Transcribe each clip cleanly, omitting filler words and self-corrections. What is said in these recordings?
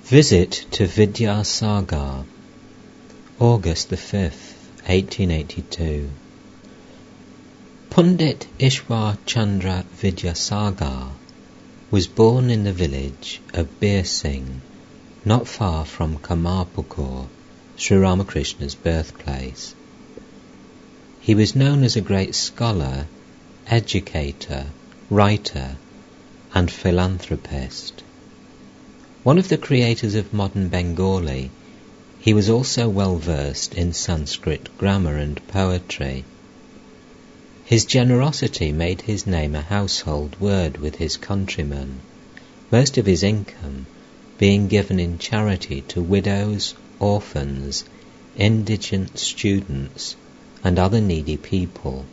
Visit to Vidyasagar, August the 5th, 1882. Pundit Ishwar Chandra Vidyasagar was born in the village of Bir Singh, not far from Kamarpukur, Sri Ramakrishna's birthplace. He was known as a great scholar, educator, writer, and philanthropist. One of the creators of modern Bengali, he was also well versed in Sanskrit grammar and poetry. His generosity made his name a household word with his countrymen, most of his income being given in charity to widows, orphans, indigent students, and other needy people.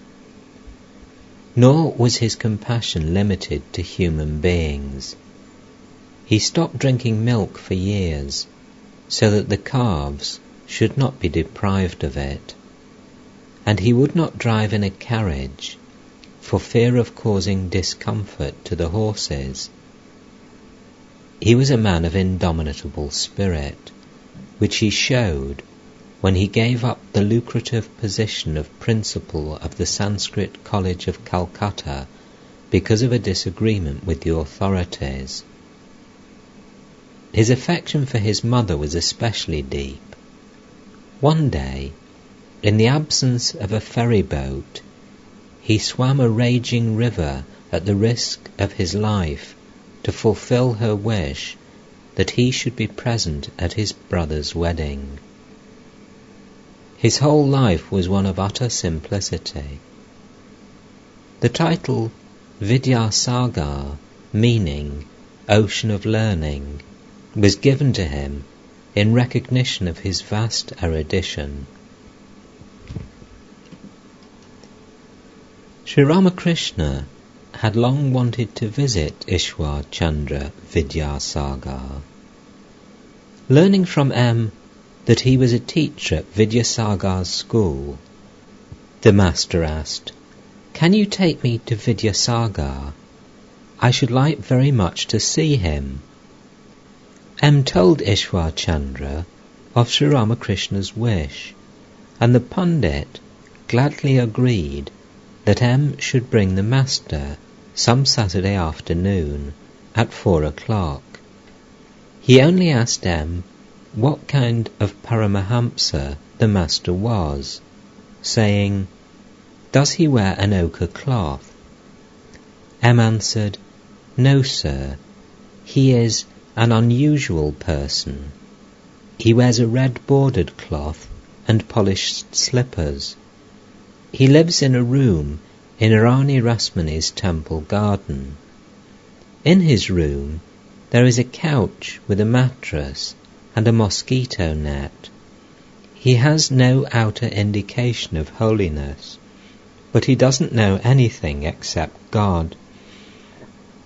Nor was his compassion limited to human beings. He stopped drinking milk for years, so that the calves should not be deprived of it, and he would not drive in a carriage for fear of causing discomfort to the horses. He was a man of indomitable spirit, which he showed when he gave up the lucrative position of principal of the Sanskrit College of Calcutta because of a disagreement with the authorities. His affection for his mother was especially deep. One day, in the absence of a ferry boat, he swam a raging river at the risk of his life to fulfill her wish that he should be present at his brother's wedding. His whole life was one of utter simplicity. The title Vidyasagar, meaning ocean of learning, was given to him in recognition of his vast erudition. Sri Ramakrishna had long wanted to visit Ishwar Chandra Vidyasagar. Learning from M. that he was a teacher at Vidyasagar's school, the master asked, "Can you take me to Vidyasagar? I should like very much to see him." M told Ishwar Chandra of Sri Ramakrishna's wish, and the Pundit gladly agreed that M should bring the master some Saturday afternoon at 4 o'clock. He only asked M what kind of Paramahamsa the master was, saying, "Does he wear an ochre cloth?" M answered, "No, sir, he is an unusual person. He wears a red bordered cloth and polished slippers. He lives in a room in Rani Rasmani's temple garden. In his room there is a couch with a mattress and a mosquito net. He has no outer indication of holiness, but he doesn't know anything except God.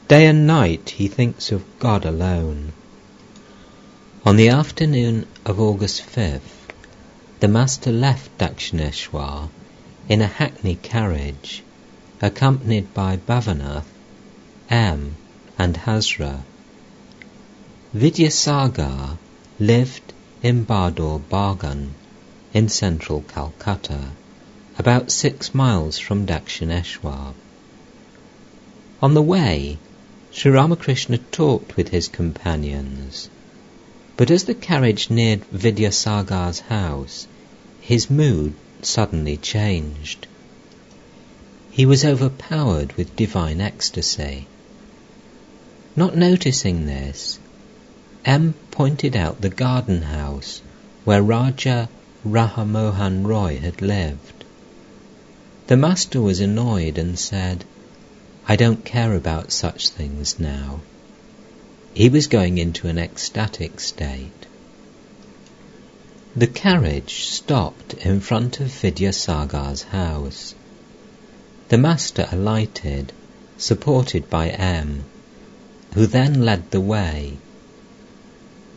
Day and night he thinks of God alone." On the afternoon of August 5th, the master left Dakshineshwar in a hackney carriage, accompanied by Bhavanath, M, and Hazra. Vidyasagar lived in Badur Bagan in central Calcutta, about 6 miles from Dakshineshwar. On the way, Sri Ramakrishna talked with his companions, but as the carriage neared Vidyasagar's house, his mood suddenly changed. He was overpowered with divine ecstasy. Not noticing this, M pointed out the garden house where Raja Rahamohan Roy had lived. The master was annoyed and said, "I don't care about such things now." He was going into an ecstatic state. The carriage stopped in front of Vidyasagar's house. The master alighted, supported by M, who then led the way.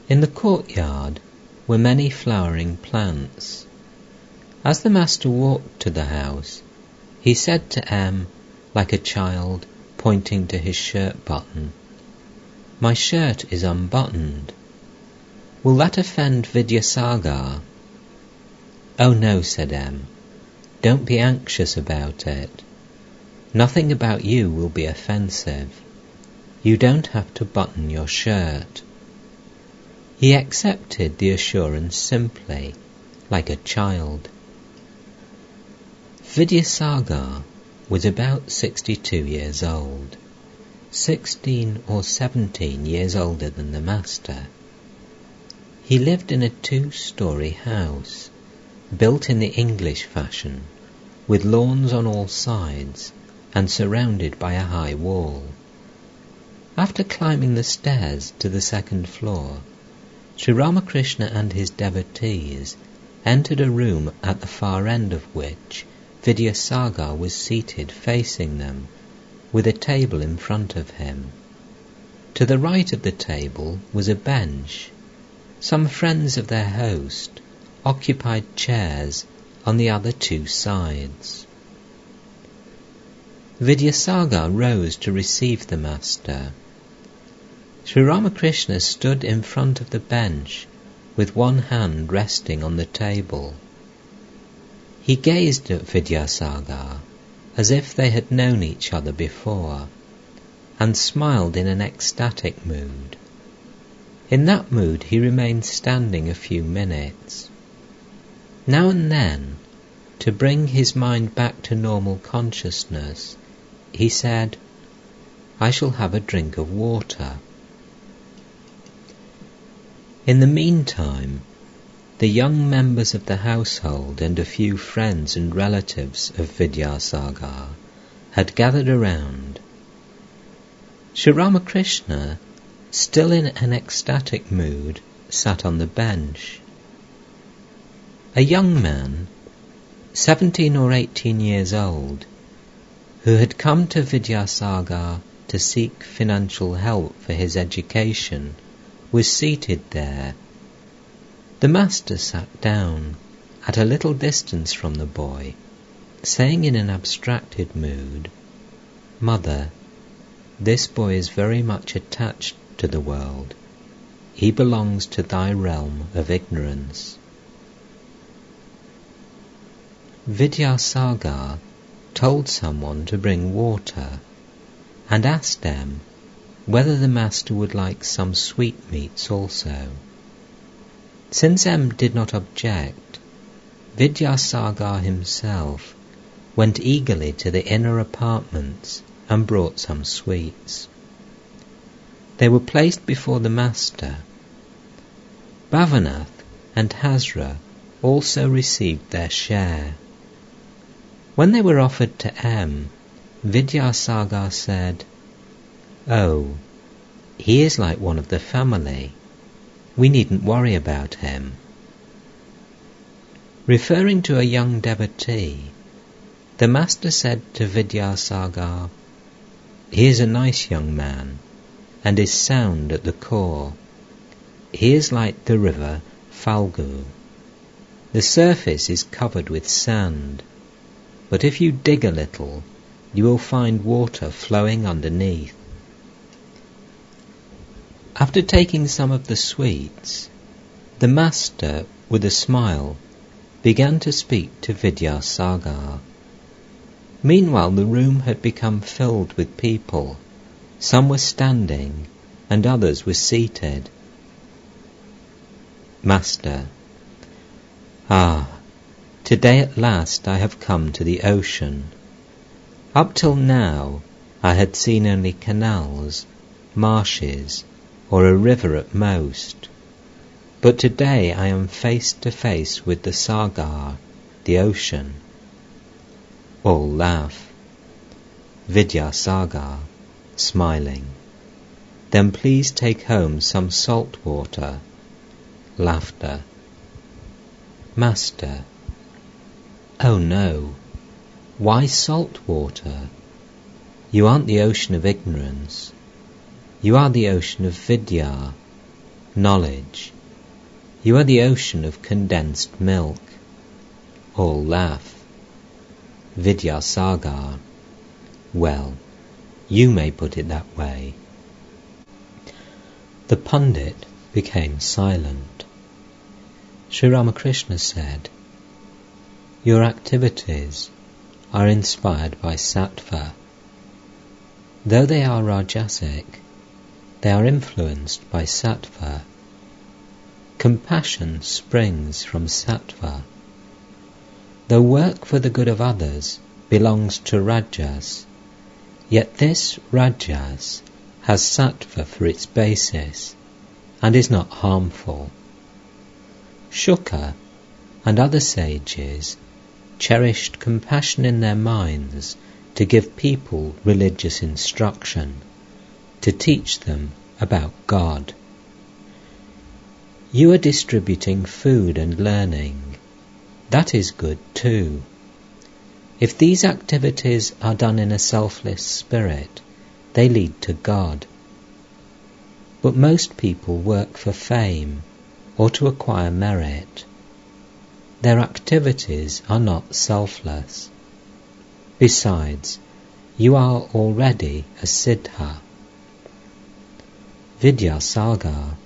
In the courtyard were many flowering plants. As the master walked to the house, he said to M, like a child, pointing to his shirt button, "My shirt is unbuttoned." Will that offend Vidyasagar?" "Oh no," said M. "Don't be anxious about it. Nothing about you will be offensive. You don't have to button your shirt." He accepted the assurance simply, like a child. Vidyasagar was about 62 years old, 16 or 17 years older than the master. He lived in a 2-story house, built in the English fashion, with lawns on all sides and surrounded by a high wall. After climbing the stairs to the 2nd floor, Sri Ramakrishna and his devotees entered a room at the far end of which Vidyasagar was seated facing them, with a table in front of him. To the right of the table was a bench. Some friends of their host occupied chairs on the other 2 sides. Vidyasagar rose to receive the master. Sri Ramakrishna stood in front of the bench with one hand resting on the table. He gazed at Vidyasagar as if they had known each other before, and smiled in an ecstatic mood. In that mood he remained standing a few minutes. Now and then, to bring his mind back to normal consciousness, he said, "I shall have a drink of water." In the meantime, the young members of the household and a few friends and relatives of Vidyasagar had gathered around. Sri Ramakrishna, still in an ecstatic mood, sat on the bench. A young man, 17 or 18 years old, who had come to Vidyasagar to seek financial help for his education, was seated there. The master sat down at a little distance from the boy, saying in an abstracted mood, "Mother, this boy is very much attached to the world. He belongs to thy realm of ignorance." Vidyasagar told someone to bring water and asked them whether the master would like some sweetmeats also. Since M did not object, Vidyasagar himself went eagerly to the inner apartments and brought some sweets. They were placed before the master. Bhavanath and Hazra also received their share. When they were offered to M, Vidyasagar said, "Oh, he is like one of the family. We needn't worry about him." Referring to a young devotee, the master said to Vidyasagar, "He is a nice young man, and is sound at the core. He is like the river Falgu. The surface is covered with sand, but if you dig a little, you will find water flowing underneath." After taking some of the sweets, the master, with a smile, began to speak to Vidyasagar. Meanwhile the room had become filled with people. Some were standing, and others were seated. Master: today at last I have come to the ocean. Up till now I had seen only canals, marshes, or a river at most. But today I am face to face with the Sagar, the ocean. All laugh. Vidyasagar, smiling: "Then please take home some salt water." Laughter. Master: "Oh no, why salt water? You aren't the ocean of ignorance. You are the ocean of Vidya, knowledge. You are the ocean of condensed milk." All laugh. Vidyasagar: "Well, you may put it that way." The pundit became silent. Sri Ramakrishna said, "Your activities are inspired by sattva. Though they are rajasic, they are influenced by sattva. Compassion springs from sattva. Though work for the good of others belongs to rajas, yet this rajas has sattva for its basis and is not harmful. Shuka and other sages cherished compassion in their minds to give people religious instruction, to teach them about God. You are distributing food and learning. That is good too. If these activities are done in a selfless spirit, they lead to God. But most people work for fame or to acquire merit. Their activities are not selfless. Besides, you are already a siddha." Vidyasagar: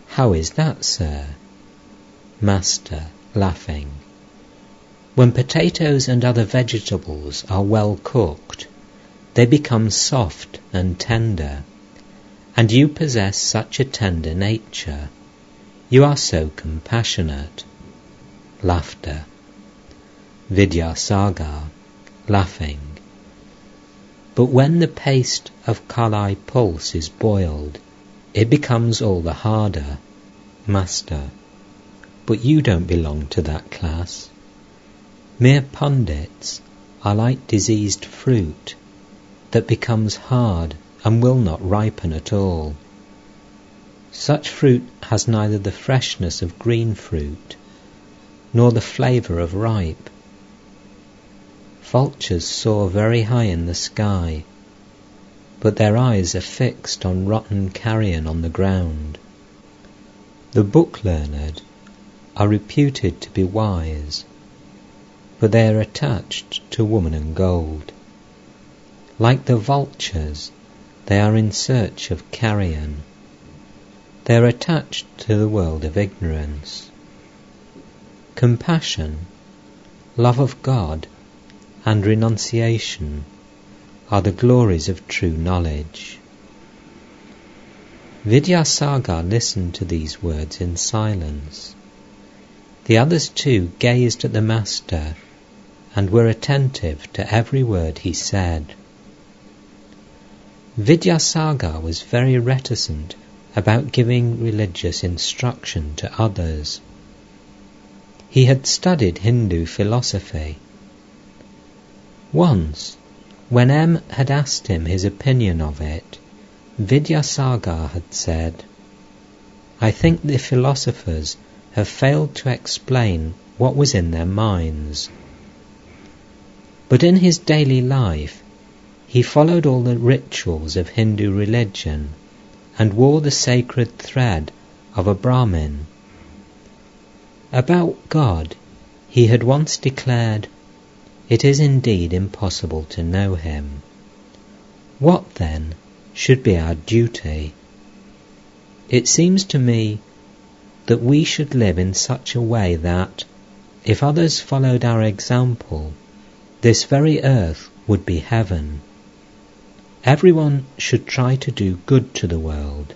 "How is that, sir?" Master, laughing: "When potatoes and other vegetables are well cooked, they become soft and tender, and you possess such a tender nature. You are so compassionate." Laughter. Vidyasagar, laughing: "But when the paste of kalai pulse is boiled, it becomes all the harder." Master: "But you don't belong to that class. Mere pundits are like diseased fruit that becomes hard and will not ripen at all. Such fruit has neither the freshness of green fruit nor the flavour of ripe. Vultures soar very high in the sky, but their eyes are fixed on rotten carrion on the ground. The book-learned are reputed to be wise, but they are attached to woman and gold. Like the vultures, they are in search of carrion. They are attached to the world of ignorance. Compassion, love of God, and renunciation are the glories of true knowledge." Vidyasagar listened to these words in silence. The others too gazed at the Master and were attentive to every word he said. Vidyasagar was very reticent about giving religious instruction to others. He had studied Hindu philosophy. Once, when M had asked him his opinion of it, Vidyasagar had said, "I think the philosophers have failed to explain what was in their minds." But in his daily life, he followed all the rituals of Hindu religion and wore the sacred thread of a Brahmin. About God, he had once declared, "It is indeed impossible to know him." What, then, should be our duty? It seems to me that we should live in such a way that, if others followed our example, this very earth would be heaven. Everyone should try to do good to the world.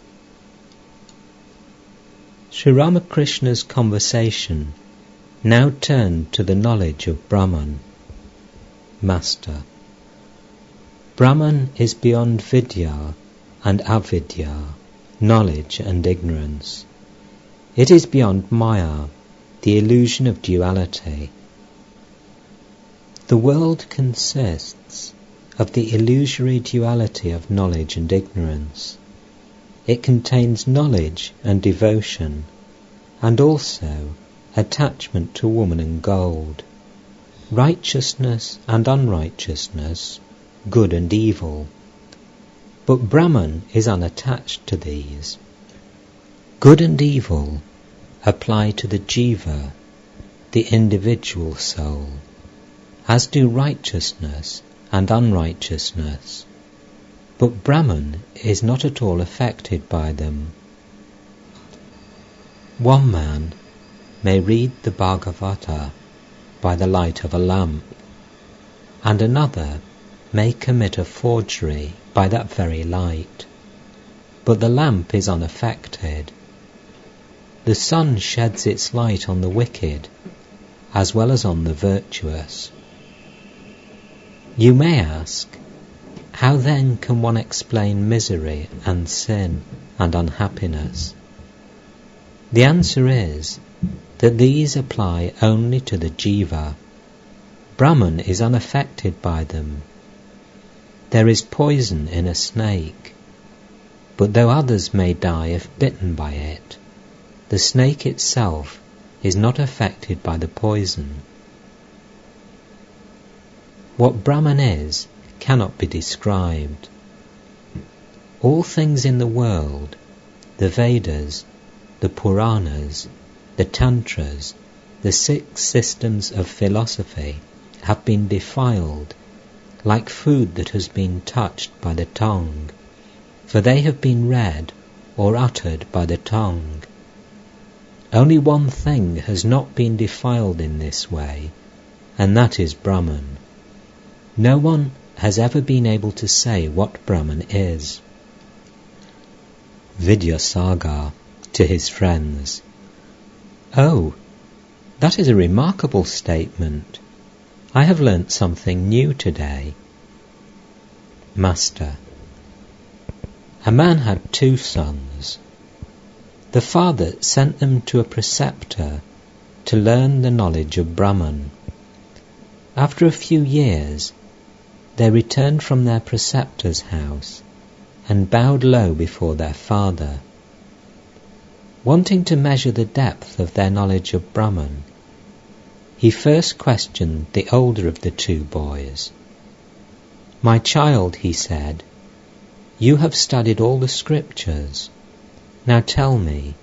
Sri Ramakrishna's conversation now turned to the knowledge of Brahman. Master: "Brahman is beyond vidya and avidya, knowledge and ignorance. It is beyond maya, the illusion of duality. The world consists of the illusory duality of knowledge and ignorance. It contains knowledge and devotion, and also attachment to woman and gold, righteousness and unrighteousness, good and evil. But Brahman is unattached to these. Good and evil apply to the jiva, the individual soul, as do righteousness and unrighteousness. But Brahman is not at all affected by them. One man may read the Bhagavata by the light of a lamp, and another may commit a forgery by that very light, but the lamp is unaffected. The sun sheds its light on the wicked as well as on the virtuous. You may ask, how then can one explain misery and sin and unhappiness? The answer is that these apply only to the jiva. Brahman is unaffected by them. There is poison in a snake, but though others may die if bitten by it, the snake itself is not affected by the poison. What Brahman is cannot be described. All things in the world, the Vedas, the Puranas, the Tantras, the 6 systems of philosophy, have been defiled, like food that has been touched by the tongue, for they have been read or uttered by the tongue. Only one thing has not been defiled in this way, and that is Brahman. No one has ever been able to say what Brahman is. Vidyasagar to his friends: "Oh, that is a remarkable statement. I have learnt something new today." Master: "A man had 2 sons. The father sent them to a preceptor to learn the knowledge of Brahman. After a few years, they returned from their preceptor's house and bowed low before their father. Wanting to measure the depth of their knowledge of Brahman, he first questioned the older of the 2 boys. 'My child,' he said, 'you have studied all the scriptures. Now tell me,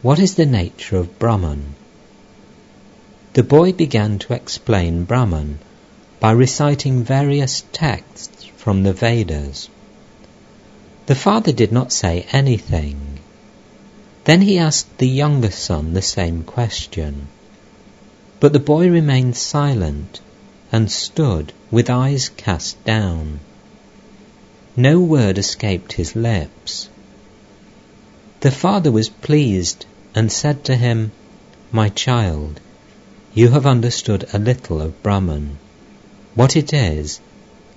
what is the nature of Brahman?' The boy began to explain Brahman by reciting various texts from the Vedas. The father did not say anything. Then he asked the younger son the same question, but the boy remained silent and stood with eyes cast down. No word escaped his lips. The father was pleased and said to him, 'My child, you have understood a little of Brahman. What it is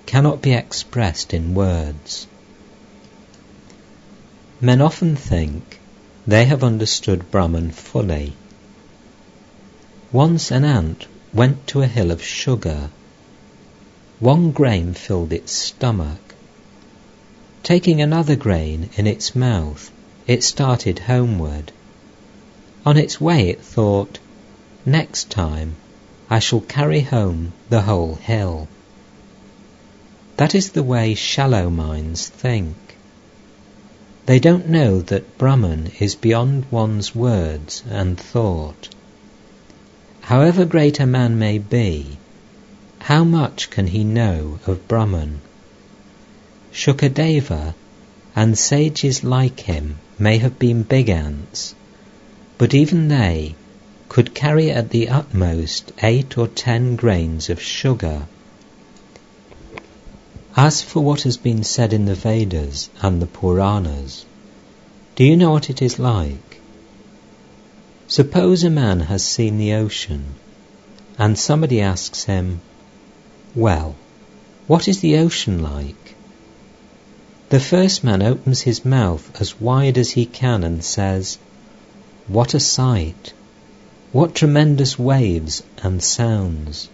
cannot be expressed in words.' Men often think they have understood Brahman fully. Once an ant went to a hill of sugar. One grain filled its stomach. Taking another grain in its mouth, it started homeward. On its way it thought, 'Next time I shall carry home the whole hill.' That is the way shallow minds think. They don't know that Brahman is beyond one's words and thought. However great a man may be, how much can he know of Brahman? Shukadeva and sages like him may have been big ants, but even they could carry at the utmost 8 or 10 grains of sugar. As for what has been said in the Vedas and the Puranas, do you know what it is like? Suppose a man has seen the ocean, and somebody asks him, 'Well, what is the ocean like?' The first man opens his mouth as wide as he can and says, 'What a sight! What tremendous waves and sounds!'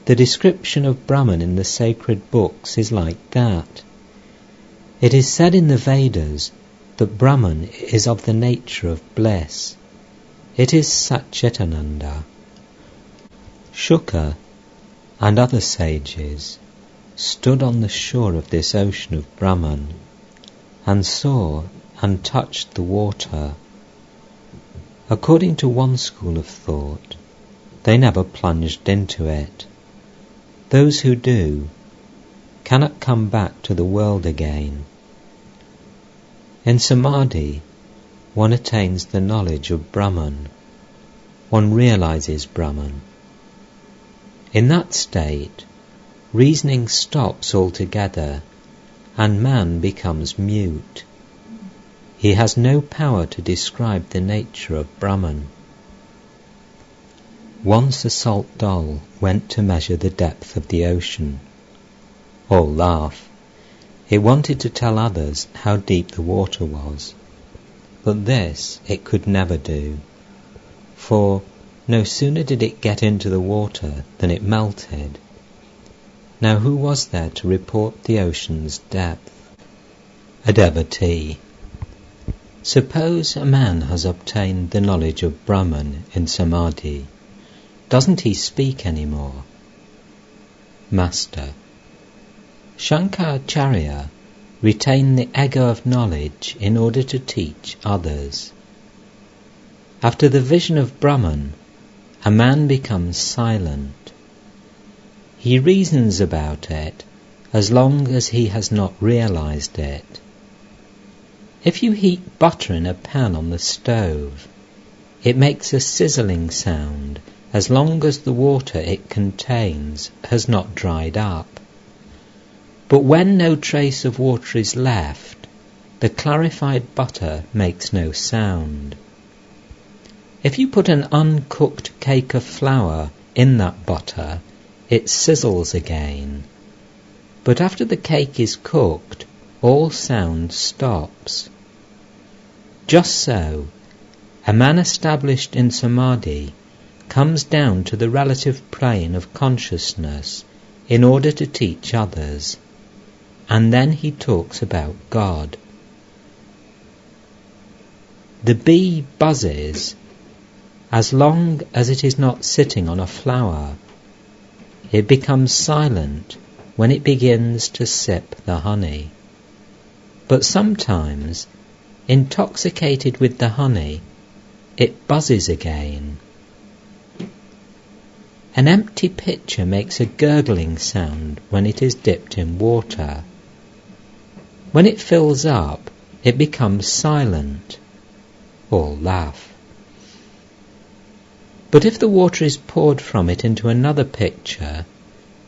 The description of Brahman in the sacred books is like that. It is said in the Vedas that Brahman is of the nature of bliss. It is Satchitananda. Shuka and other sages stood on the shore of this ocean of Brahman and saw and touched the water. According to one school of thought, they never plunged into it. Those who do cannot come back to the world again. In Samadhi, one attains the knowledge of Brahman. One realizes Brahman. In that state, reasoning stops altogether, and man becomes mute. He has no power to describe the nature of Brahman. Once a salt doll went to measure the depth of the ocean. All laugh. It wanted to tell others how deep the water was. But this it could never do, for no sooner did it get into the water than it melted. Now who was there to report the ocean's depth? A devotee. Suppose a man has obtained the knowledge of Brahman in Samadhi. Doesn't he speak any more? Master. Shankaracharya retained the ego of knowledge in order to teach others. After the vision of Brahman, a man becomes silent. He reasons about it as long as he has not realized it. If you heat butter in a pan on the stove, it makes a sizzling sound as long as the water it contains has not dried up. But when no trace of water is left, the clarified butter makes no sound. If you put an uncooked cake of flour in that butter, it sizzles again. But after the cake is cooked, all sound stops. Just so, a man established in Samadhi comes down to the relative plane of consciousness in order to teach others, and then he talks about God. The bee buzzes as long as it is not sitting on a flower. It becomes silent when it begins to sip the honey. But sometimes, intoxicated with the honey, it buzzes again. An empty pitcher makes a gurgling sound when it is dipped in water. When it fills up, it becomes silent. All laugh. But if the water is poured from it into another pitcher,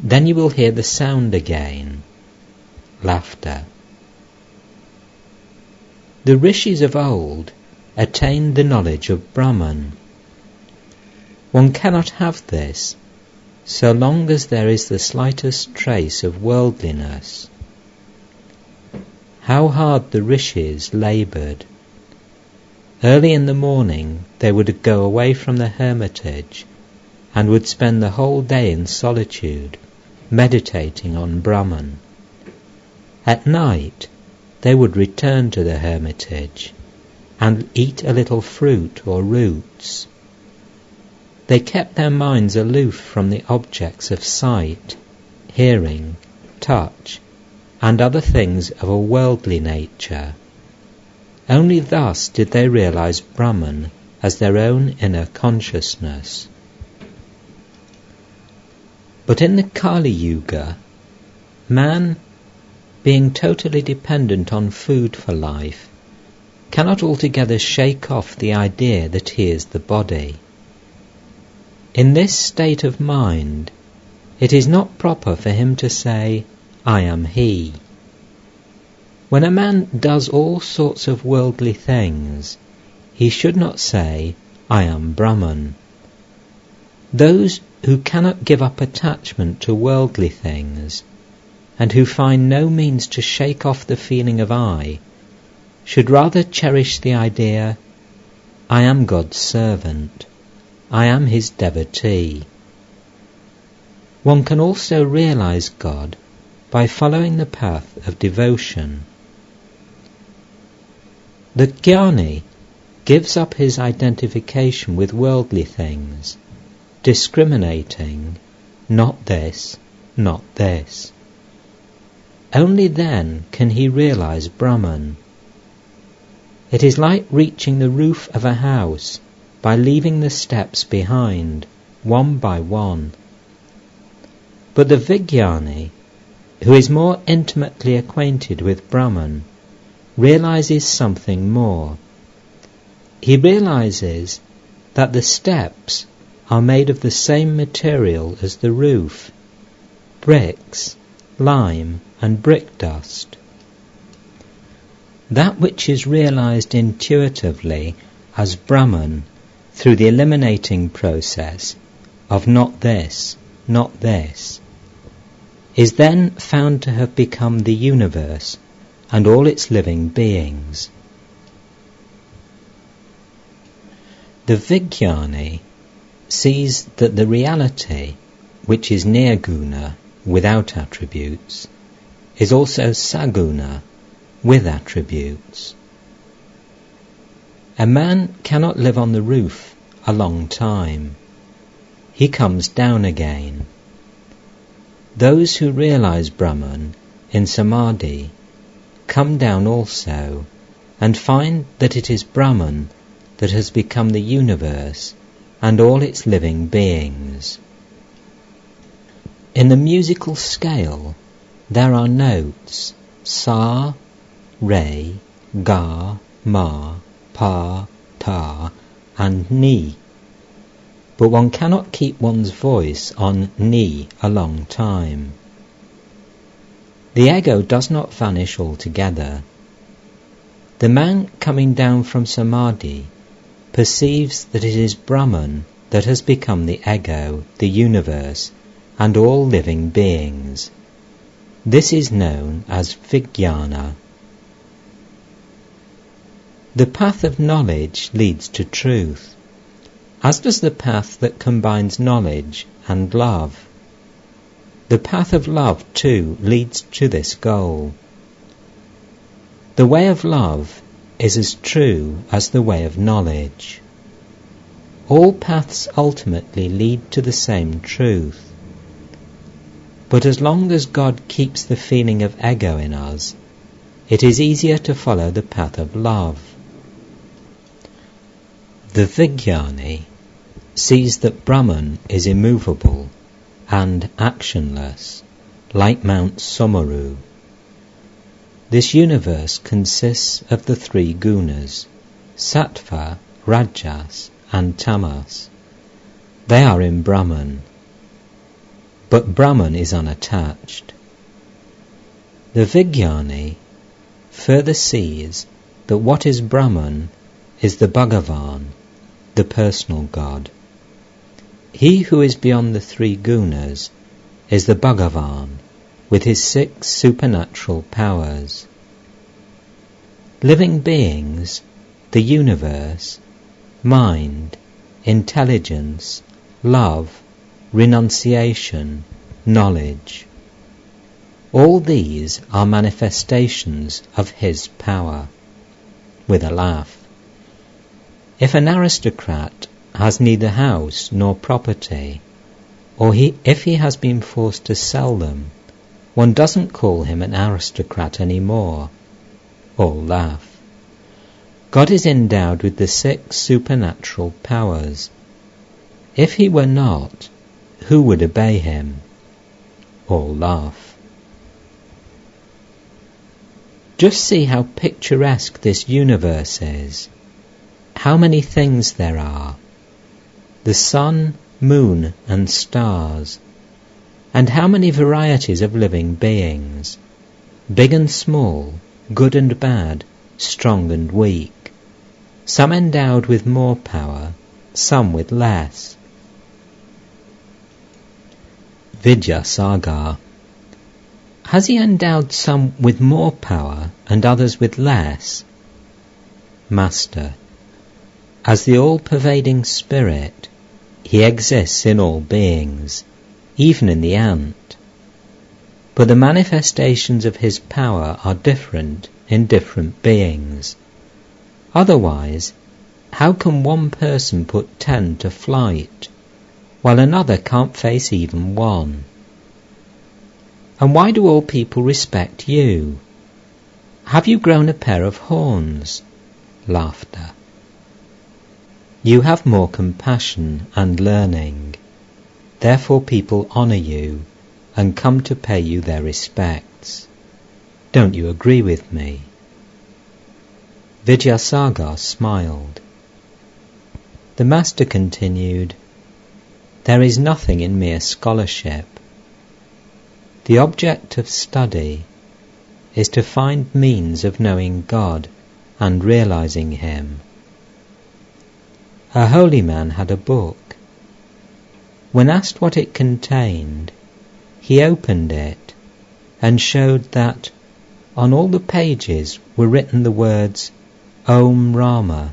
then you will hear the sound again. Laughter. The rishis of old attained the knowledge of Brahman. One cannot have this so long as there is the slightest trace of worldliness. How hard the rishis laboured. Early in the morning they would go away from the hermitage and would spend the whole day in solitude, meditating on Brahman. At night they would return to the hermitage and eat a little fruit or roots. They kept their minds aloof from the objects of sight, hearing, touch, and other things of a worldly nature. Only thus did they realize Brahman as their own inner consciousness. But in the Kali Yuga, man, being totally dependent on food for life, cannot altogether shake off the idea that he is the body. In this state of mind, it is not proper for him to say, I am he. When a man does all sorts of worldly things, he should not say, I am Brahman. Those who cannot give up attachment to worldly things, and who find no means to shake off the feeling of I, should rather cherish the idea, I am God's servant, I am his devotee. One can also realize God by following the path of devotion. The jnani gives up his identification with worldly things, discriminating, not this, not this. Only then can he realize Brahman. It is like reaching the roof of a house by leaving the steps behind, one by one. But the Vijnani, who is more intimately acquainted with Brahman, realizes something more. he realizes that the steps are made of the same material as the roof: bricks, lime, and brick dust. That which is realized intuitively as Brahman through the eliminating process of not this, is then found to have become the universe and all its living beings. The Vijnani sees that the reality, which is nirguna, without attributes, is also saguna, with attributes. A man cannot live on the roof a long time. He comes down again. Those who realize Brahman in samadhi come down also and find that it is Brahman that has become the universe and all its living beings. In the musical scale there are notes sa, re, ga, ma, pa, ta, and ni. But one cannot keep one's voice on ni a long time. The ego does not vanish altogether. The man coming down from samadhi perceives that it is Brahman that has become the ego, the universe, and all living beings. This is known as Vijnana. The path of knowledge leads to truth, as does the path that combines knowledge and love. The path of love, too, leads to this goal. The way of love is as true as the way of knowledge. All paths ultimately lead to the same truth. But as long as God keeps the feeling of ego in us, it is easier to follow the path of love. The Vijnani sees that Brahman is immovable and actionless, like Mount Sumeru. This universe consists of the three gunas, sattva, rajas, and tamas. They are in Brahman, but Brahman is unattached. The Vijnani further sees that what is Brahman is the Bhagavan, the personal God. He who is beyond the three gunas is the Bhagavan, with his 6 supernatural powers. Living beings, the universe, mind, intelligence, love, renunciation, knowledge. All these are manifestations of his power. With a laugh. If an aristocrat has neither house nor property, or if he has been forced to sell them, one doesn't call him an aristocrat any more. All laugh. God is endowed with the 6 supernatural powers. If he were not, who would obey him? All laugh. Just see how picturesque this universe is. How many things there are. The sun, moon, and stars. And how many varieties of living beings. Big and small, good and bad, strong and weak. Some endowed with more power, some with less. Vidyasagar. Has he endowed some with more power and others with less? Master. As the all-pervading spirit, he exists in all beings, even in the ant. But the manifestations of his power are different in different beings. Otherwise, how can one person put 10 to flight, while another can't face even 1? And why do all people respect you? Have you grown a pair of horns? Laughter. You have more compassion and learning. Therefore people honour you and come to pay you their respects. Don't you agree with me? Vidyasagar smiled. The Master continued, "There is nothing in mere scholarship. The object of study is to find means of knowing God and realizing Him. A holy man had a book. When asked what it contained, he opened it and showed that on all the pages were written the words Om Rama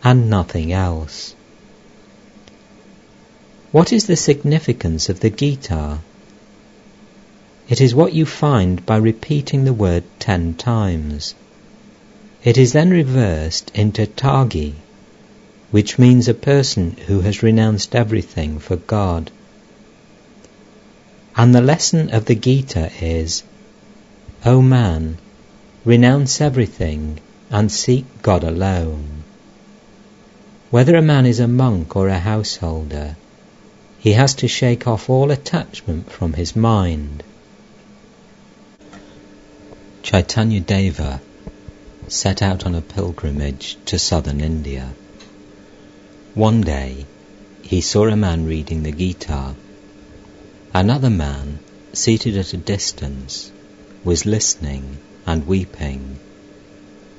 and nothing else. What is the significance of the Gita? It is what you find by repeating the word 10 times. It is then reversed into Tagi, which means a person who has renounced everything for God. And the lesson of the Gita is, O man, renounce everything and seek God alone. Whether a man is a monk or a householder, he has to shake off all attachment from his mind." Chaitanya Deva set out on a pilgrimage to southern India. One day he saw a man reading the Gita. Another man, seated at a distance, was listening and weeping.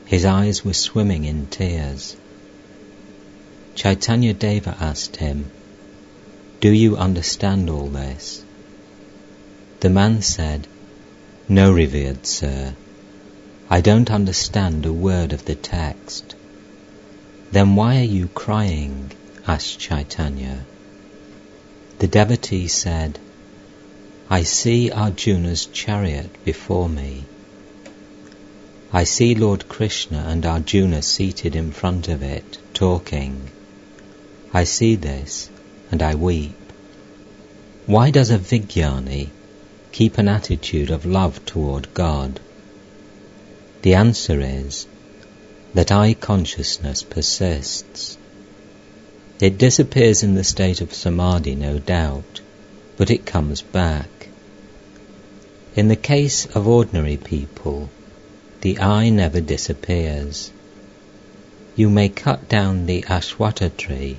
His eyes were swimming in tears. Chaitanya Deva asked him, "Do you understand all this?" The man said, "No, revered sir, I don't understand a word of the text." "Then why are you crying?" asked Chaitanya. The devotee said, "I see Arjuna's chariot before me. I see Lord Krishna and Arjuna seated in front of it, talking. I see this and I weep. Why does a Vijnani keep an attitude of love toward God? The answer is that I-consciousness persists. It disappears in the state of samadhi, no doubt, but it comes back. In the case of ordinary people, the I never disappears. You may cut down the ashwatha tree,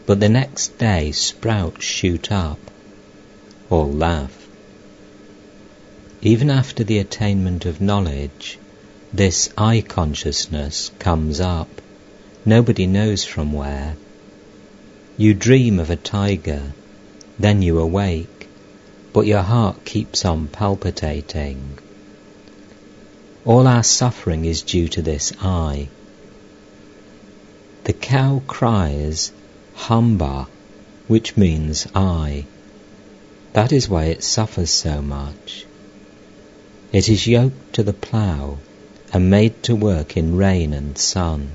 but the next day sprouts shoot up. All laugh. Even after the attainment of knowledge, this I-consciousness comes up. Nobody knows from where. You dream of a tiger, then you awake, but your heart keeps on palpitating. All our suffering is due to this I. The cow cries Hamba, which means I. That is why it suffers so much. It is yoked to the plough and made to work in rain and sun.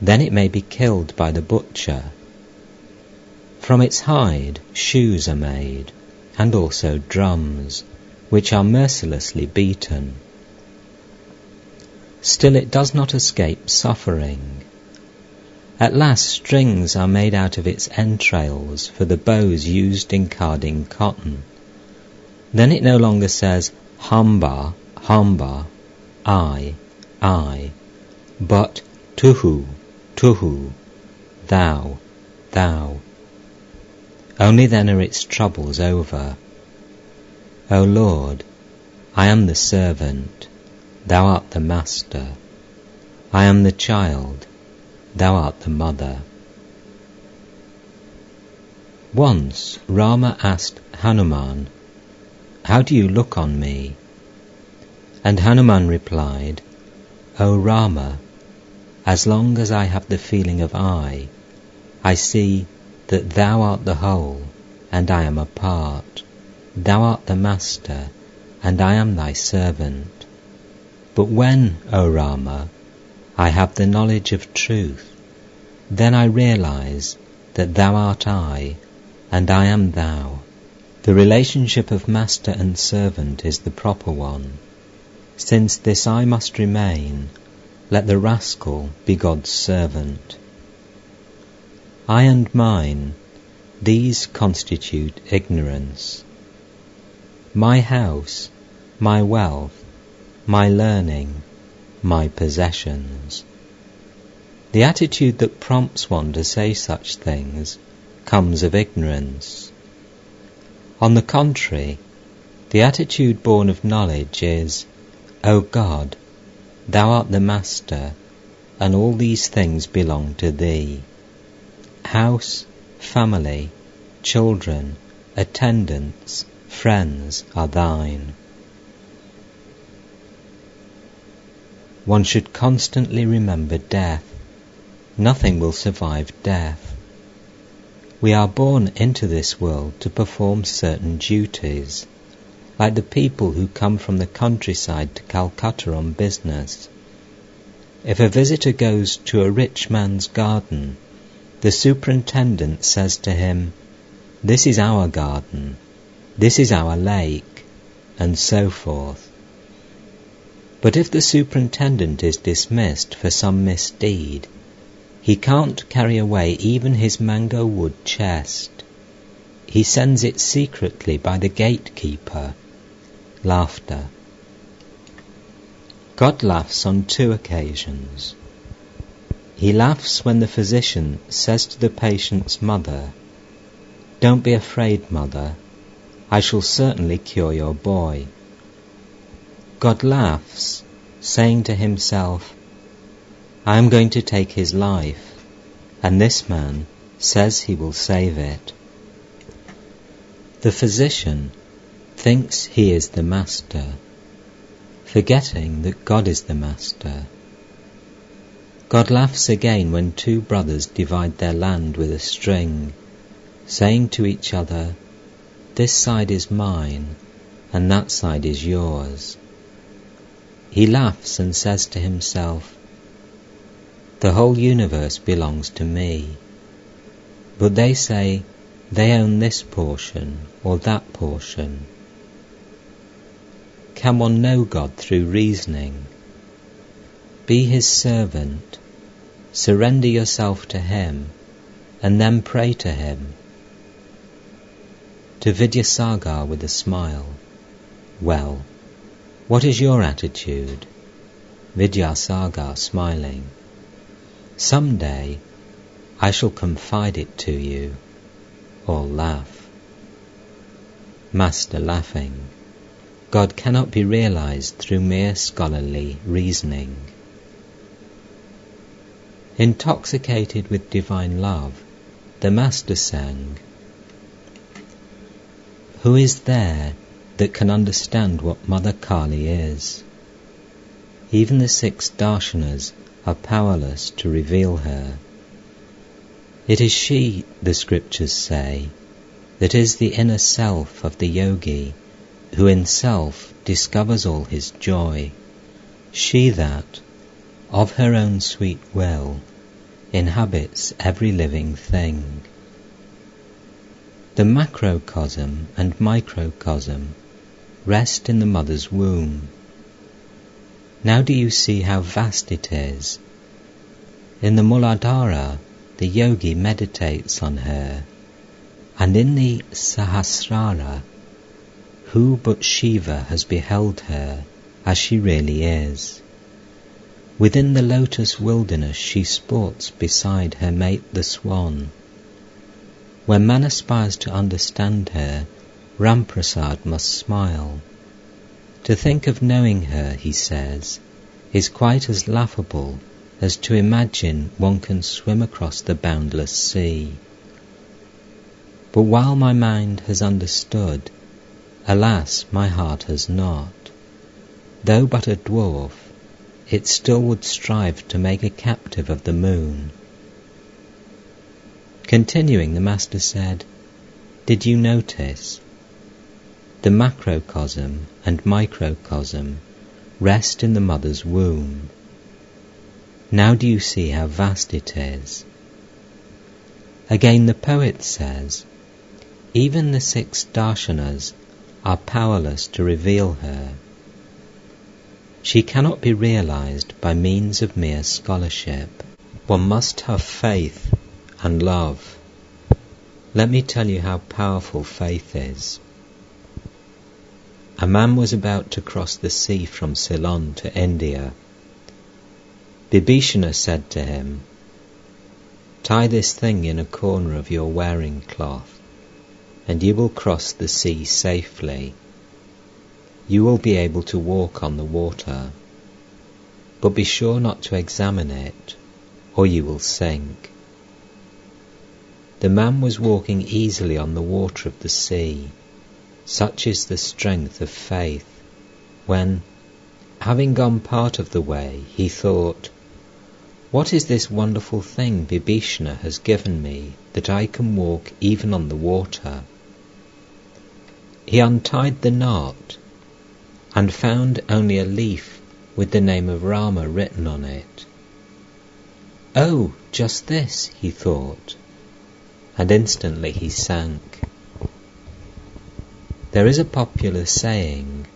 Then it may be killed by the butcher. From its hide shoes are made, and also drums, which are mercilessly beaten. Still it does not escape suffering. At last strings are made out of its entrails for the bows used in carding cotton. Then it no longer says Hamba, Hamba, I, but Tuhu, Tuhu, thou, thou. Only then are its troubles over. O Lord, I am the servant, thou art the master. I am the child, thou art the mother. Once Rama asked Hanuman, "How do you look on me?" And Hanuman replied, "O Rama, as long as I have the feeling of I see that thou art the whole, and I am a part. Thou art the master, and I am thy servant. But when, O Rama, I have the knowledge of truth, then I realize that thou art I, and I am thou. The relationship of master and servant is the proper one. Since this I must remain, let the rascal be God's servant. I and mine, these constitute ignorance. My house, my wealth, my learning, my possessions. The attitude that prompts one to say such things comes of ignorance. On the contrary, the attitude born of knowledge is, O God, Thou art the Master, and all these things belong to Thee. House, family, children, attendants, friends are Thine. One should constantly remember death. Nothing will survive death. We are born into this world to perform certain duties, like the people who come from the countryside to Calcutta on business. If a visitor goes to a rich man's garden, the superintendent says to him, "This is our garden, this is our lake," and so forth. But if the superintendent is dismissed for some misdeed, he can't carry away even his mango wood chest. He sends it secretly by the gatekeeper. Laughter. God laughs on 2 occasions. He laughs when the physician says to the patient's mother, "Don't be afraid, mother, I shall certainly cure your boy." God laughs, saying to himself, "I am going to take his life, and this man says he will save it." The physician thinks he is the master, forgetting that God is the master. God laughs again when 2 brothers divide their land with a string, saying to each other, "This side is mine, and that side is yours." He laughs and says to himself, "The whole universe belongs to me." But they say they own this portion or that portion. Can one know God through reasoning? Be His servant, surrender yourself to Him, and then pray to Him. To Vidyasagar with a smile, "Well, what is your attitude?" Vidyasagar smiling, "Some day I shall confide it to you." All laugh. Master laughing, God cannot be realized through mere scholarly reasoning. Intoxicated with divine love, the Master sang, "Who is there that can understand what Mother Kali is? Even the 6 darshanas are powerless to reveal her. It is she, the scriptures say, that is the inner self of the yogi, who in self discovers all his joy. She that, of her own sweet will, inhabits every living thing." The macrocosm and microcosm rest in the mother's womb. Now do you see how vast it is? In the Muladhara, the yogi meditates on her, and in the Sahasrara, who but Shiva has beheld her as she really is? Within the lotus wilderness she sports beside her mate the swan. When man aspires to understand her, Ramprasad must smile. To think of knowing her, he says, is quite as laughable as to imagine one can swim across the boundless sea. But while my mind has understood, alas, my heart has not. Though but a dwarf, it still would strive to make a captive of the moon. Continuing, the Master said, "Did you notice? The macrocosm and microcosm rest in the mother's womb. Now do you see how vast it is?" Again the poet says, "Even the 6 darshanas are powerless to reveal her. She cannot be realized by means of mere scholarship. One must have faith and love. Let me tell you how powerful faith is. A man was about to cross the sea from Ceylon to India. Bibhishana said to him, Tie this thing in a corner of your wearing cloth, and you will cross the sea safely. You will be able to walk on the water, but be sure not to examine it, or you will sink. The man was walking easily on the water of the sea. Such is the strength of faith, when, having gone part of the way, he thought, "What is this wonderful thing Vibhishana has given me, that I can walk even on the water?" He untied the knot, and found only a leaf with the name of Rama written on it. "Oh, just this," he thought, and instantly he sank. There is a popular saying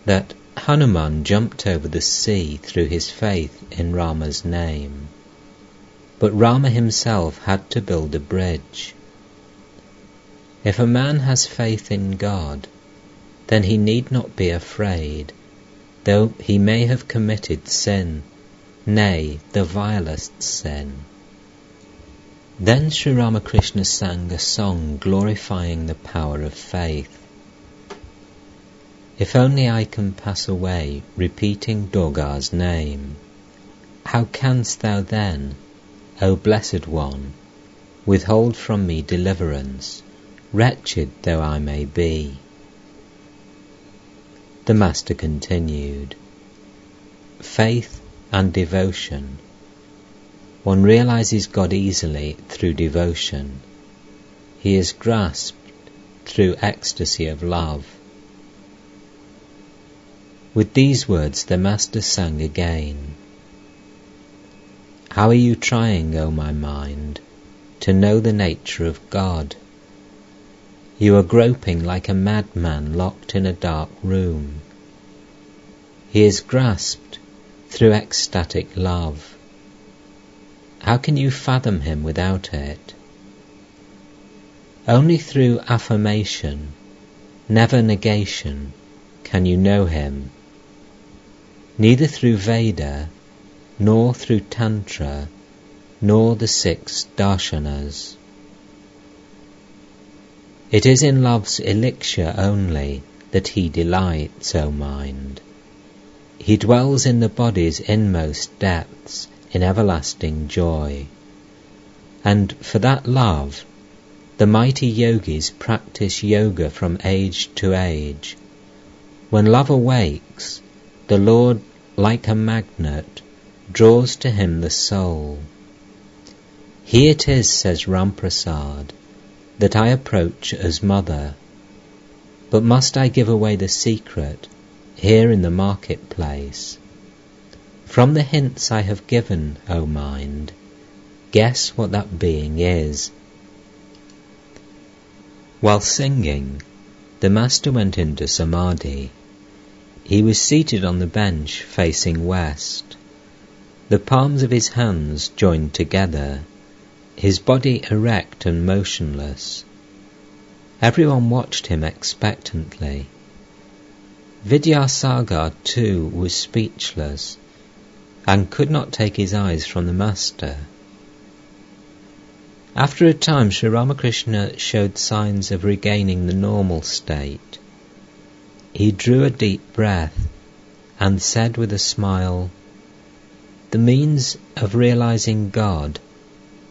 that Hanuman jumped over the sea through his faith in Rama's name, but Rama himself had to build a bridge. If a man has faith in God, then he need not be afraid, though he may have committed sin, nay, the vilest sin. Then Sri Ramakrishna sang a song glorifying the power of faith. If only I can pass away repeating Durga's name, how canst thou then, O Blessed One, withhold from me deliverance, wretched though I may be? The Master continued, faith and devotion. One realizes God easily through devotion. He is grasped through ecstasy of love. With these words the Master sang again, "How are you trying, O my mind, to know the nature of God? You are groping like a madman locked in a dark room. He is grasped through ecstatic love. How can you fathom him without it? Only through affirmation, never negation, can you know him. Neither through Veda, nor through Tantra, nor the 6 darshanas. It is in love's elixir only that he delights, O mind. He dwells in the body's inmost depths in everlasting joy. And for that love, the mighty yogis practice yoga from age to age. When love awakes, the Lord, like a magnet, draws to him the soul. He it is, says Ramprasad, that I approach as mother. But must I give away the secret here in the marketplace? From the hints I have given, O mind, guess what that being is. While singing, the Master went into Samadhi. He was seated on the bench facing west, the palms of his hands joined together, his body erect and motionless. Everyone watched him expectantly. Vidyasagar too was speechless, and could not take his eyes from the Master. After a time, Sri Ramakrishna showed signs of regaining the normal state. He drew a deep breath and said with a smile, "The means of realizing God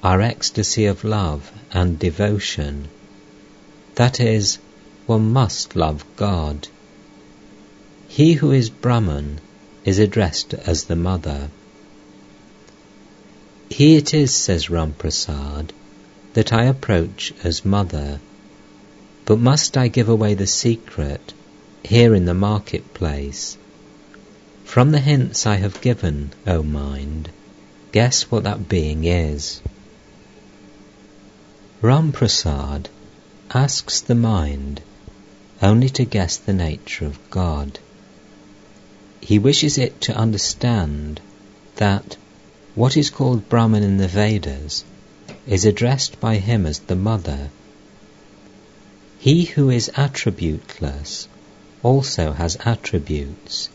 are ecstasy of love and devotion. That is, one must love God. He who is Brahman is addressed as the mother. He it is, says Ramprasad, that I approach as mother, but must I give away the secret here in the marketplace? From the hints I have given, O mind, guess what that being is." Ramprasad asks the mind only to guess the nature of God. He wishes it to understand that what is called Brahman in the Vedas is addressed by him as the mother. He who is attributeless also has attributes.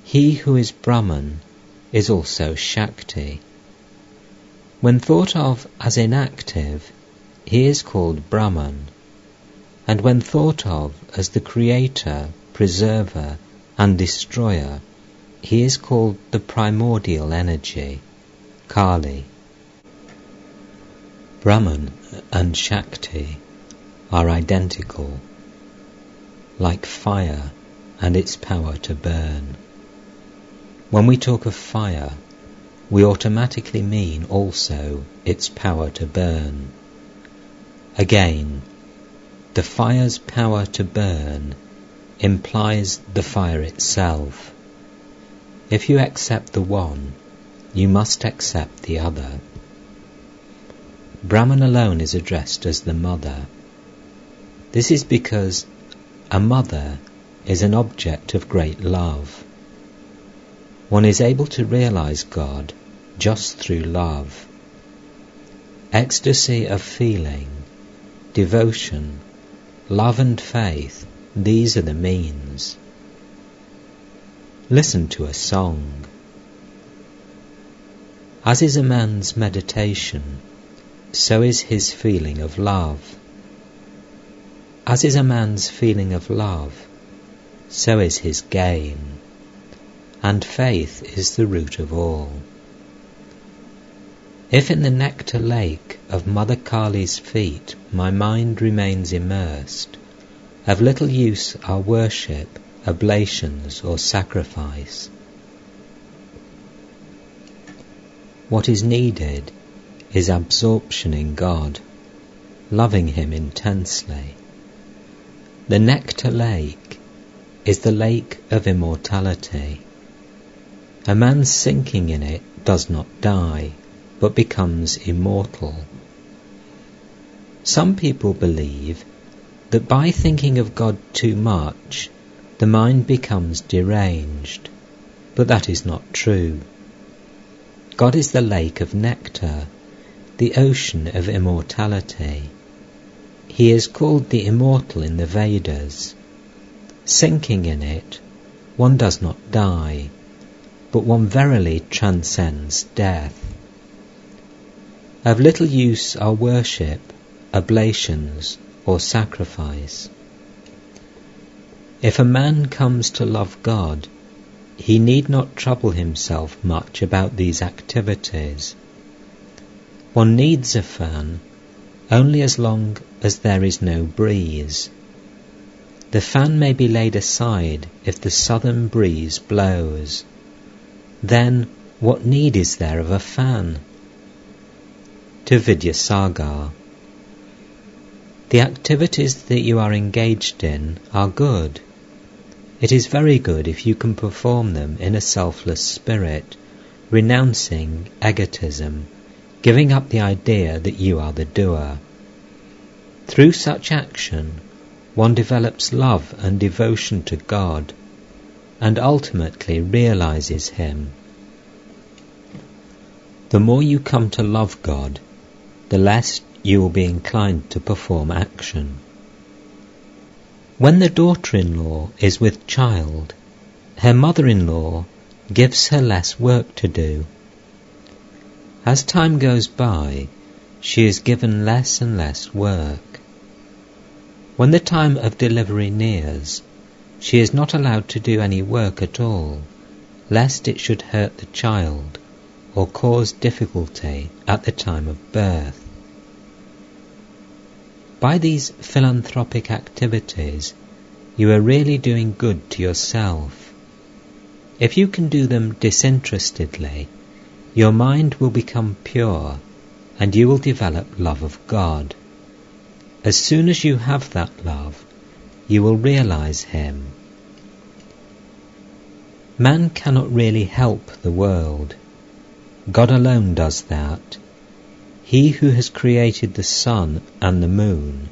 He who is Brahman is also Shakti. When thought of as inactive, he is called Brahman, and when thought of as the creator, preserver, and destroyer, he is called the primordial energy, Kali. Brahman and Shakti are identical, like fire and its power to burn. When we talk of fire, we automatically mean also its power to burn. Again, the fire's power to burn implies the fire itself. If you accept the one, you must accept the other. Brahman alone is addressed as the mother. This is because a mother is an object of great love. One is able to realize God just through love. Ecstasy of feeling, devotion, love and faith, these are the means. Listen to a song. As is a man's meditation, so is his feeling of love. As is a man's feeling of love, so is his gain. And faith is the root of all. If in the nectar lake of Mother Kali's feet my mind remains immersed, of little use are worship, oblations, or sacrifice. What is needed is absorption in God, loving Him intensely. The nectar lake is the lake of immortality. A man sinking in it does not die, but becomes immortal. Some people believe that by thinking of God too much, the mind becomes deranged, but that is not true. God is the lake of nectar, the ocean of immortality. He is called the immortal in the Vedas. Sinking in it, one does not die, but one verily transcends death. Of little use are worship, oblations, or sacrifice. If a man comes to love God, he need not trouble himself much about these activities. One needs a fan only as long as there is no breeze. The fan may be laid aside if the southern breeze blows. Then what need is there of a fan? To Vidyasagar. The activities that you are engaged in are good. It is very good if you can perform them in a selfless spirit, renouncing egotism, giving up the idea that you are the doer. Through such action, one develops love and devotion to God, and ultimately realizes Him. The more you come to love God, the less you will be inclined to perform action. When the daughter-in-law is with child, her mother-in-law gives her less work to do. As time goes by, she is given less and less work. When the time of delivery nears, she is not allowed to do any work at all, lest it should hurt the child or cause difficulty at the time of birth. By these philanthropic activities, you are really doing good to yourself. If you can do them disinterestedly, your mind will become pure and you will develop love of God. As soon as you have that love, you will realize Him. Man cannot really help the world. God alone does that. He who has created the sun and the moon,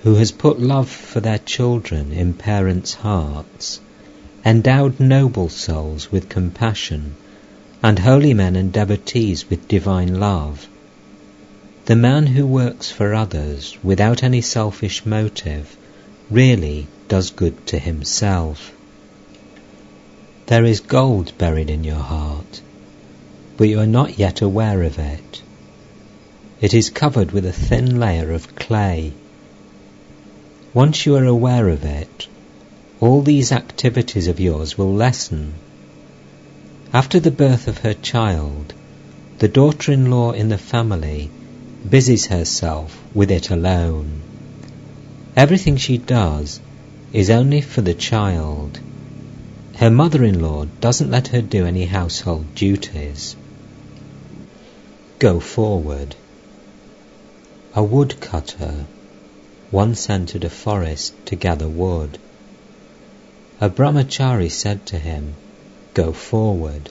who has put love for their children in parents' hearts, endowed noble souls with compassion, and holy men and devotees with divine love. The man who works for others without any selfish motive really does good to himself. There is gold buried in your heart, but you are not yet aware of it. It is covered with a thin layer of clay. Once you are aware of it, all these activities of yours will lessen. After the birth of her child, the daughter-in-law in the family busies herself with it alone. Everything she does is only for the child. Her mother-in-law doesn't let her do any household duties. Go forward. A woodcutter once entered a forest to gather wood. A brahmachari said to him, "Go forward."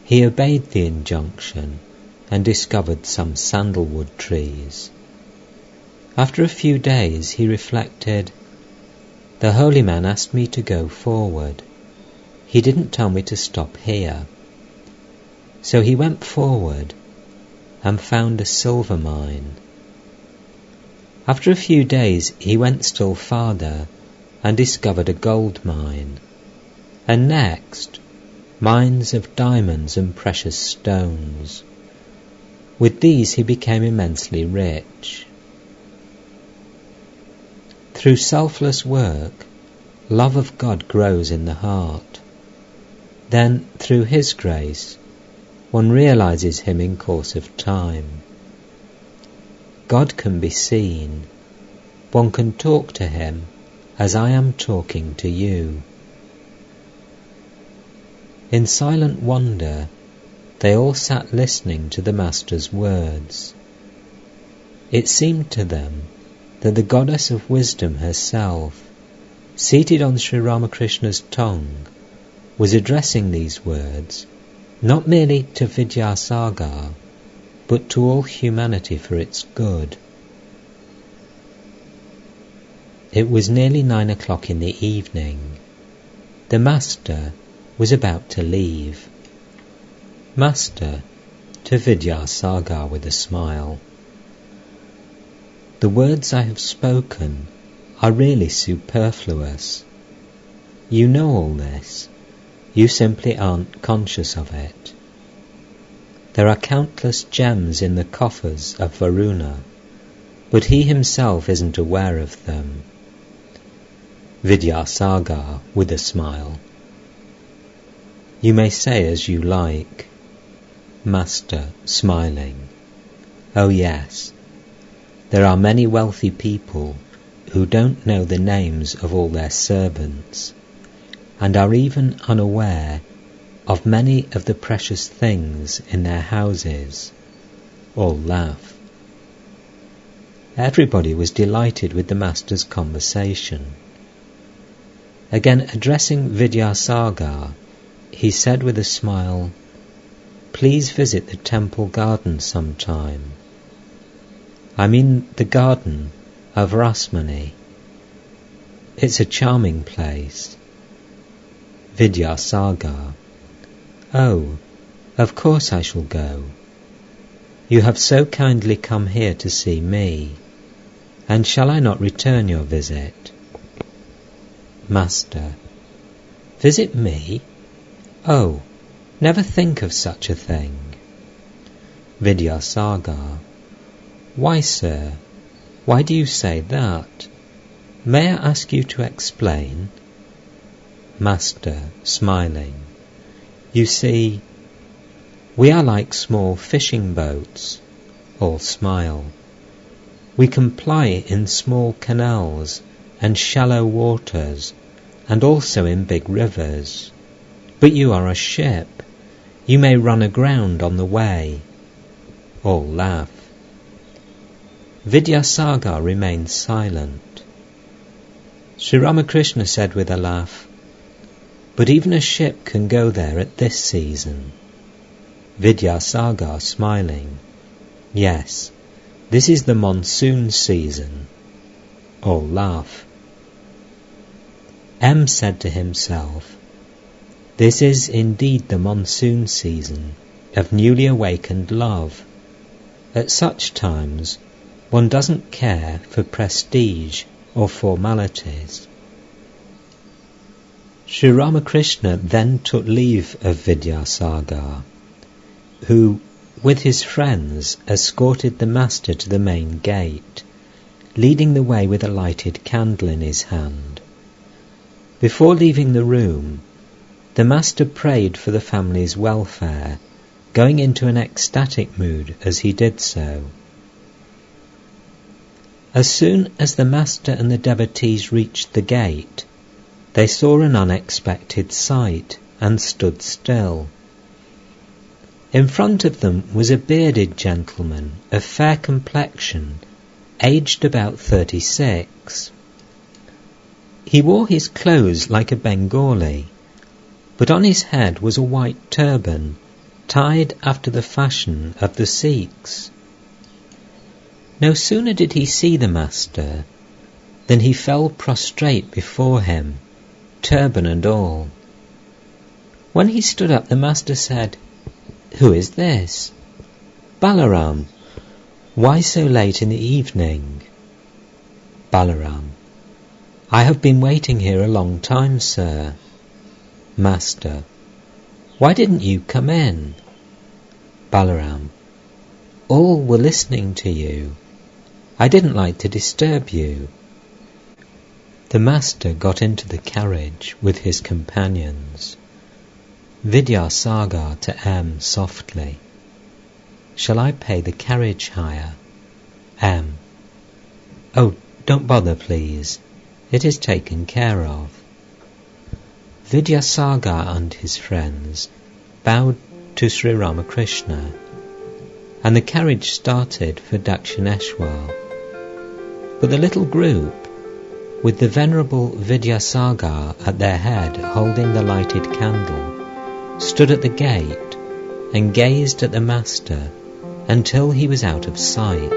He obeyed the injunction and discovered some sandalwood trees. After a few days he reflected, "The holy man asked me to go forward. He didn't tell me to stop here." So he went forward and found a silver mine. After a few days he went still farther and discovered a gold mine, and next mines of diamonds and precious stones. With these he became immensely rich. Through selfless work, love of God grows in the heart. Then, through His grace, one realizes Him in course of time. God can be seen. One can talk to Him as I am talking to you. In silent wonder, they all sat listening to the Master's words. It seemed to them that the Goddess of Wisdom herself, seated on Sri Ramakrishna's tongue, was addressing these words not merely to Vidyasagar, but to all humanity for its good. It was nearly 9 o'clock in the evening. The Master was about to leave. "Master," to Vidyasagar with a smile, "the words I have spoken are really superfluous. You know all this, you simply aren't conscious of it. There are countless gems in the coffers of Varuna, but he himself isn't aware of them." Vidyasagar with a smile, "You may say as you like." Master smiling, "Oh yes, there are many wealthy people who don't know the names of all their servants, and are even unaware of many of the precious things in their houses." All laugh. Everybody was delighted with the Master's conversation. Again addressing Vidyasagar, he said with a smile, "Please visit the temple garden sometime. I mean the garden of Rasmani. It's a charming place." Vidyasagar, "Oh, of course I shall go. You have so kindly come here to see me, and shall I not return your visit?" Master, "Visit me? Oh, never think of such a thing." Vidyasagar, "Why, sir, why do you say that? May I ask you to explain?" Master, smiling, "You see, we are like small fishing boats." All smile. "We can ply in small canals and shallow waters, and also in big rivers. But you are a ship. You may run aground on the way." All laugh. Vidyasagar remained silent. Sri Ramakrishna said with a laugh, "But even a ship can go there at this season." Vidyasagar smiling, "Yes, this is the monsoon season." All laugh. M said to himself, "This is indeed the monsoon season of newly awakened love. At such times, one doesn't care for prestige or formalities." Sri Ramakrishna then took leave of Vidyasagar, who, with his friends, escorted the master to the main gate, leading the way with a lighted candle in his hand. Before leaving the room, the master prayed for the family's welfare, going into an ecstatic mood as he did so. As soon as the master and the devotees reached the gate, they saw an unexpected sight and stood still. In front of them was a bearded gentleman of fair complexion, aged about 36. He wore his clothes like a Bengali, but on his head was a white turban, tied after the fashion of the Sikhs. No sooner did he see the master than he fell prostrate before him, turban and all. When he stood up, the master said, "Who is this?" "Balaram." "Why so late in the evening?" Balaram: "I have been waiting here a long time, sir." Master: "Why didn't you come in?" Balaram: "All were listening to you. I didn't like to disturb you." The master got into the carriage with his companions. Vidyasagar to M softly: "Shall I pay the carriage hire?" M: "Oh, don't bother, please. It is taken care of." Vidyasagar and his friends bowed to Sri Ramakrishna, and the carriage started for Dakshineshwar. But the little group, with the Venerable Vidyasagar at their head holding the lighted candle, stood at the gate and gazed at the master until he was out of sight.